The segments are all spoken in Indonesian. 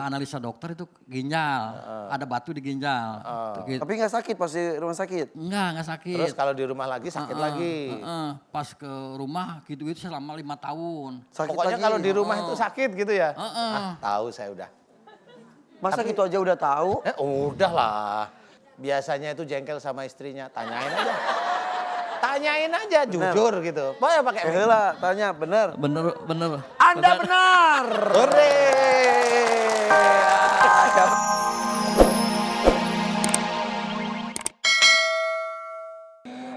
analisa dokter itu ginjal, ada batu di ginjal. Gitu. Tapi nggak sakit pas di rumah sakit? Nggak sakit. Terus kalau di rumah lagi sakit lagi. Pas ke rumah gitu-gitu selama 5 tahun. Sakit Pokoknya lagi? kalau di rumah itu sakit gitu ya? Tahu saya udah. Masa gitu aja udah tahu? Udahlah. Biasanya itu jengkel sama istrinya, tanyain aja. Tanyain aja, jujur gitu. Boleh pakai mic. Lah, tanya bener. Bener. Anda benar. Hore!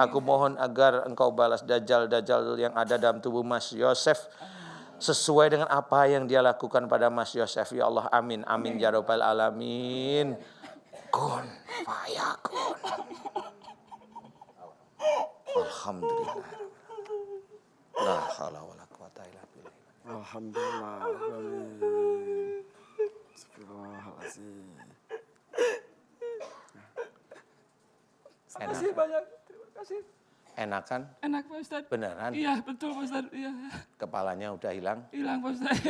Aku mohon agar engkau balas dajjal-dajjal yang ada dalam tubuh Mas Yosef sesuai dengan apa yang dia lakukan pada Mas Yosef. Ya Allah, amin, amin, ya rabbal alamin. Kun fayakun. Alhamdulillah. La haula wala quwata illa billah. Alhamdulillah. Astagfirullahaladzim. Terima kasih banyak, terima kasih. Enak kan? Enak Pak Ustadz. Beneran? Iya betul Pak Ustadz, iya. Kepalanya udah hilang? Hilang Pak Ustadz.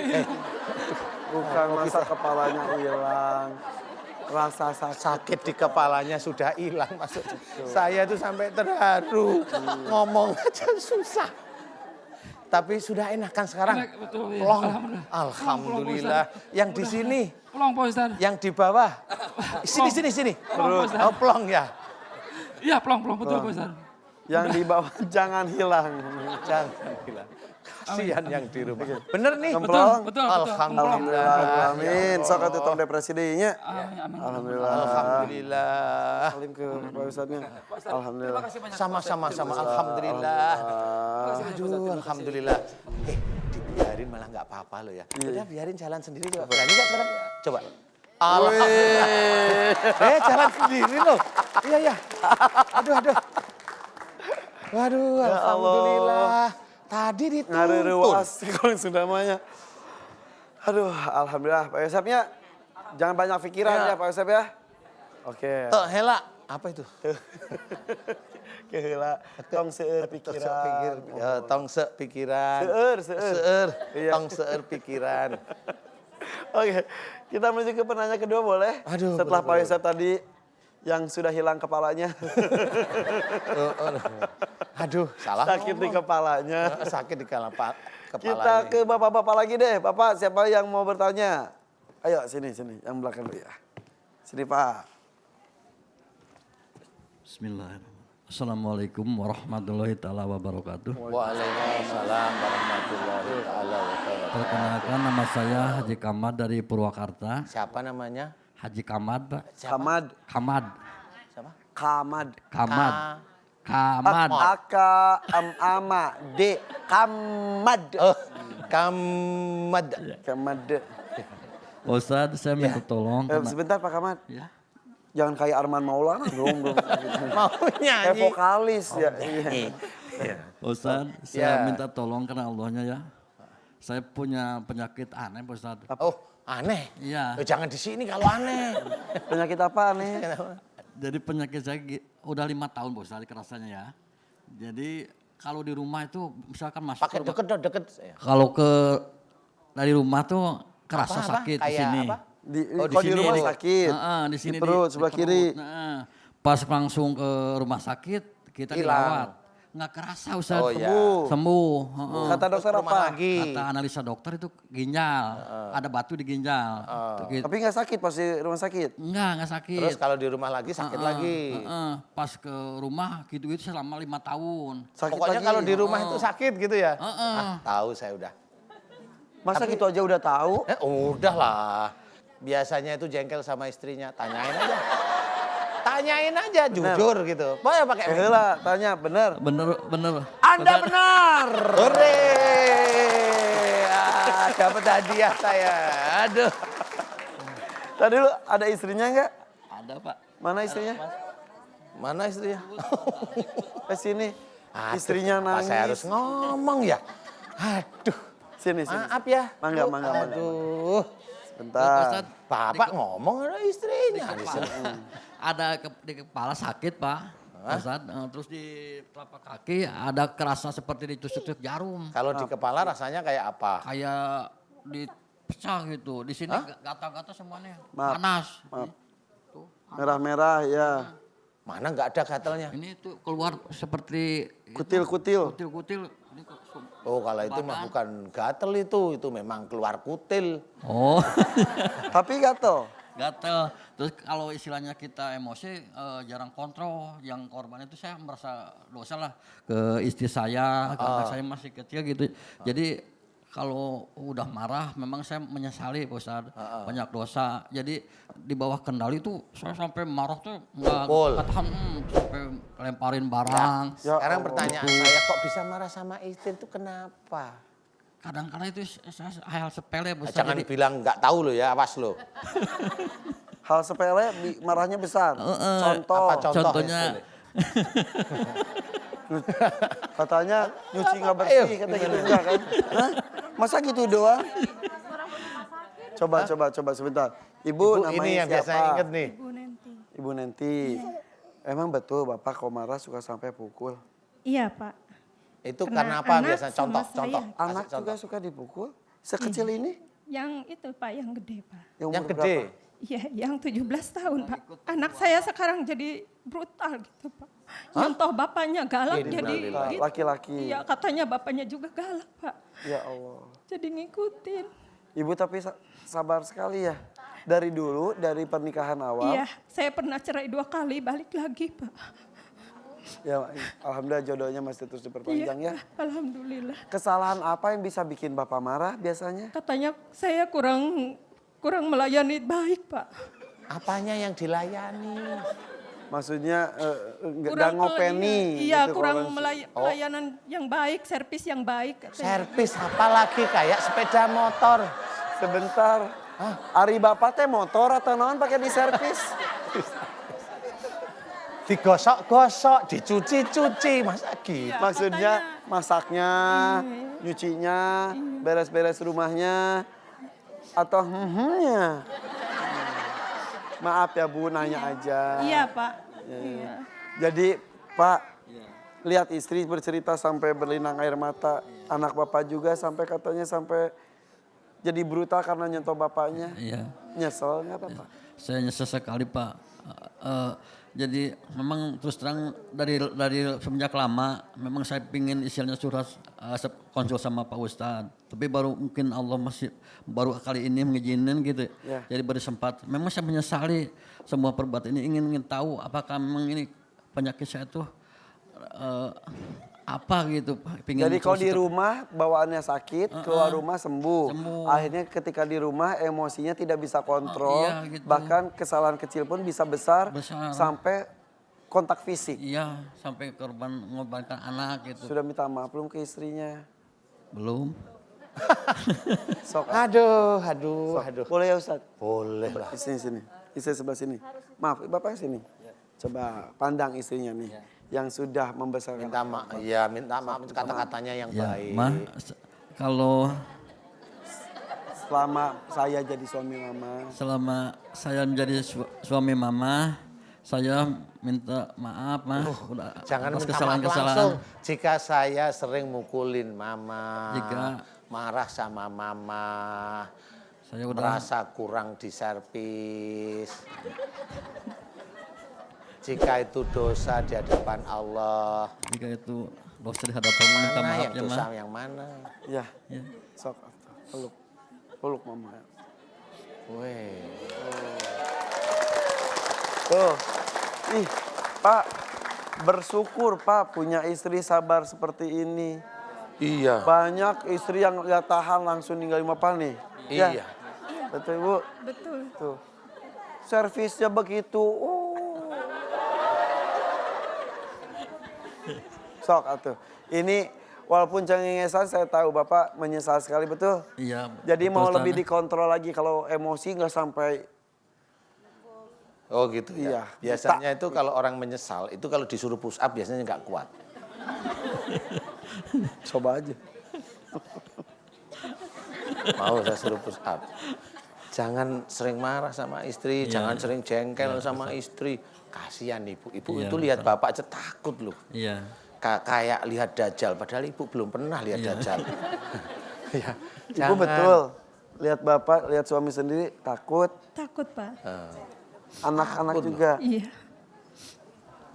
Bukan masa kepalanya hilang. Rasa Sakit di kepalanya sudah hilang maksudnya. Saya tuh sampai terharu. Ngomong aja susah. Tapi sudah enak kan sekarang? Enak, betul, ya. Plong. Alhamdulillah. Alhamdulillah. Yang di sini, Plong Pak Ustadz. yang di bawah. Sini. Plong, Pak Ustadz. Oh, plong ya. Iya plong betul Pak Ustadz. yang di bawah jangan hilang. Jangan hilang. Kasihan yang di rumah. Bener nih. Gemplong. Betul. Alhamdulillah. Amin. Sok atuh tong depresi deui nya. Amin. Alhamdulillah. Alhamdulillah. Salim ke Pak Ustadznya. Alhamdulillah. Sama-sama. Alhamdulillah. Aduh, alhamdulillah. Dibiarin malah nggak apa-apa loh ya. Udah biarin jalan sendiri coba. Berani nggak sekarang? Coba. Alhamdulillah. Jalan sendiri loh. Iya. Aduh. Waduh, alhamdulillah. Tadi dituntun. Ngareureuwas kalau sudah namanya. Aduh, alhamdulillah Pak Yosefnya. Jangan banyak pikiran ya Pak Yosef ya. Oke. Hela, apa itu? Keheula tong seueur pikiran. Tong pikiran. Seueur. Iya. Tong seueur pikiran. Oke, kita menuju ke penanya kedua boleh? Aduh, setelah boleh, Pak Yosef tadi yang sudah hilang kepalanya. Aduh, salah. Sakit di kepalanya. Sakit di kepalanya. Kita ke bapak-bapak lagi deh. Bapak, siapa yang mau bertanya? Ayo sini. Yang belakang dulu ya. Sini Pak. Bismillahirrahmanirrahim. Assalamualaikum warahmatullahi taala wabarakatuh. Waalaikumsalam warahmatullahi taala wabarakatuh. Perkenalkan nama saya Haji Kamad dari Purwakarta. Siapa namanya? Haji Kamad, Pak. Kamad. Siapa? Kamad. Kamad. A-K-M-A-M-A D. Kamad. Oh, Kamad. Kamad. Ustadz, saya minta tolong. Sebentar Pak Kamad. Ya. Jangan kayak Arman Maulana dong. Mau Kayak nyanyi. vokalis ya. Iya. Ustadz, saya minta tolong karena Allahnya ya. Saya punya penyakit aneh, Pak Ustadz. Oh, aneh. Iya. Jangan di sini kalau aneh. Penyakit apa nih? Jadi penyakit saya udah 5 tahun, Pak Ustadz, kerasanya ya. Jadi kalau di rumah itu misalkan masuk Pakai deket. kalau dari rumah tuh kerasa sakit di Kayak sini. apa? Di sini rumah nih. sakit. Di sini di perut sebelah kiri. Pas langsung ke rumah sakit kita Hilang. dirawat. Nggak kerasa Ustaz. Oh, iya. Sembuh. Kata dokter Rumah apa? lagi. Kata analisa dokter itu ginjal, ada batu di ginjal. Gitu. Tapi nggak sakit pas di rumah sakit? Nggak sakit. Terus kalau di rumah lagi sakit lagi. Pas ke rumah gitu-gitu selama 5 tahun. Sakit Pokoknya lagi? kalau di rumah itu sakit gitu ya? Tahu saya udah. Masa gitu aja udah tahu? Udahlah. Biasanya itu jengkel sama istrinya, tanyain aja jujur gitu. Boleh pakai mic. Lah, tanya bener. Bener. Anda benar. Hore! Dapat hadiah saya. Aduh. Tadi lu ada istrinya nggak? Ada Pak. Mana istrinya? Mana istrinya? Ke sini. Aduh, Istrinya kenapa nangis. saya harus ngomong ya? Aduh. Sini. Maaf ya. Mangga. Aduh. Bentar. Bapak ngomong ada istrinya di sini. Ada di kepala sakit Pak. Ustaz, terus di telapak kaki ada kerasa seperti ditusuk-tusuk jarum. Kalau di kepala rasanya kayak apa? Kayak di pecah gitu. Di sini gatal-gatal semuanya. Maaf, Panas. maaf. Tuh, Merah-merah ya. Mana nggak ada gatalnya? ini tuh keluar seperti Kutil-kutil. kutil-kutil. Ini Oh kalau itu mah bukan gatel itu memang keluar kutil. Oh, Tapi gatel. gatel. Terus kalau istilahnya kita emosi jarang kontrol. Yang korban itu saya merasa dosa lah ke istri saya karena saya masih kecil gitu. Jadi kalau udah marah memang saya menyesali Pak Ustadz. Banyak dosa. Jadi di bawah kendali tuh saya sampai marah tuh Pukul. nggak tahan sampai lemparin barang. Ya Sekarang Allah. pertanyaan saya kok bisa marah sama istri itu kenapa? Kadang-kadang itu hal sepele Pak Ustadz. Jangan Jadi, bilang nggak tahu lo ya, awas lo. Hal sepele marahnya besar. Contoh. Apa contoh? contohnya Katanya nyuci nggak bersih, kata gitu enggak kan? Hah? Masa gitu doang? Coba sebentar. Ibu, namanya ini yang siapa? biasanya inget nih. Bu Nenti. Ibu Nenti. Emang betul Bapak kalau marah suka sampai pukul? Iya Pak. Itu Kena karena apa anak biasanya? sama Contoh, saya. contoh. Anak Kasih juga contoh. suka dipukul? Sekecil ini? Yang itu Pak, yang gede Pak. Yang umur gede. berapa? Iya, yang 17 tahun Pak. Anak saya sekarang jadi brutal gitu Pak. Nyentuh bapaknya galak jadi Innalillahi. gitu. Laki-laki. Iya, katanya bapaknya juga galak Pak. Ya Allah. Jadi ngikutin. Ibu tapi sabar sekali ya. Dari dulu, dari pernikahan awal. Iya, saya pernah cerai 2 kali, balik lagi Pak. Ya, alhamdulillah jodohnya masih terus diperpanjang ya. Alhamdulillah. Kesalahan apa yang bisa bikin Bapak marah biasanya? Katanya saya kurang melayani baik Pak. Apanya yang dilayani? Maksudnya nggak Kurang ngopeni. Iya, gitu kurang kalau- pelayanan yang baik, servis yang baik. katanya. Servis apalagi kayak sepeda motor. Sebentar. Ari Bapak teh motor atau naon pakai diservis? Digosok-gosok, dicuci-cuci, masa gitu? Iya, Maksudnya katanya. masaknya, nyucinya, beres-beres rumahnya, atau nya. Maaf ya Bu, nanya aja. Iya Pak. Iya. Jadi Pak, lihat istri bercerita sampai berlinang air mata. Anak Bapak juga sampai katanya sampai jadi brutal karena nyentuh bapaknya. iya. Nyesel nggak Bapak? Saya nyesel sekali Pak. Jadi memang terus terang dari semenjak lama memang saya pingin istilahnya curhat konsul sama Pak Ustadz. Tapi baru mungkin Allah baru kali ini mengizinin gitu. Ya. Jadi baru sempat. Memang saya menyesali semua perbuatan ini ingin tahu apakah memang ini penyakit saya tuh apa gitu Pak. Pingin Jadi kalau di terus- rumah bawaannya sakit, keluar rumah sembuh. Sembuh. Akhirnya ketika di rumah emosinya tidak bisa kontrol. Iya, gitu. Bahkan kesalahan kecil pun bisa besar, Besar. sampai kontak fisik. Iya, sampai korban mengorbankan anak gitu. Sudah minta maaf belum ke istrinya? Belum. Sok. Aduh. Boleh ya Ustaz? Boleh lah. Di sini. Istri sebelah sini. Maaf, Bapak sini. Coba pandang istrinya nih. Yang sudah membesarkan. Minta maaf itu kata-katanya yang Ya, baik. Ma, kalau Selama saya jadi suami mama. selama saya menjadi suami mama, saya minta maaf, Ma. Udah Jangan atas minta maaf kesalahan-kesalahan. langsung. Jika saya sering mukulin mama, Jika- marah sama mama, Saya udah merasa kurang diservis. Jika itu dosa di hadapan Allah, jika itu dosa di hadapan minta mana maaf yang ya, Ma. dosa yang mana? Ya, Ya. sok. Peluk. Peluk mama. Weh. Tuh. Ih, Pak. Bersyukur Pak punya istri sabar seperti ini. Iya. Banyak istri yang gak tahan langsung ninggalin Bapak nih. Ya? Iya. Betul Bu. Betul. Tuh. Servisnya begitu. Sok atuh. Ini walaupun cengengesan saya tahu Bapak menyesal sekali betul. Iya. Jadi betul, mau Ustaz. lebih dikontrol lagi kalau emosi nggak sampai. Oh gitu Iya. ya. Biasanya itu kalau orang menyesal, itu kalau disuruh push up biasanya nggak kuat. Coba aja. Mau saya suruh push up. Jangan sering marah sama istri, jangan sering jengkel sama istri. Kasihan ibu. Ibu Iya, itu lihat bapak aja takut loh. Iya. Kayak lihat dajjal, padahal ibu belum pernah lihat dajjal. Ya, Ibu betul. Lihat bapak, lihat suami sendiri takut. Takut Pak. Anak-anak juga. Iya.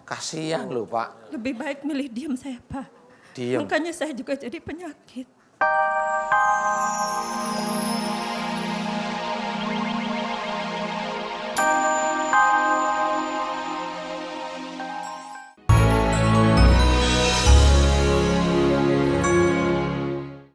Kasihan loh Pak. Lebih baik milih diam saya Pak. Diam. Makanya saya juga jadi penyakit.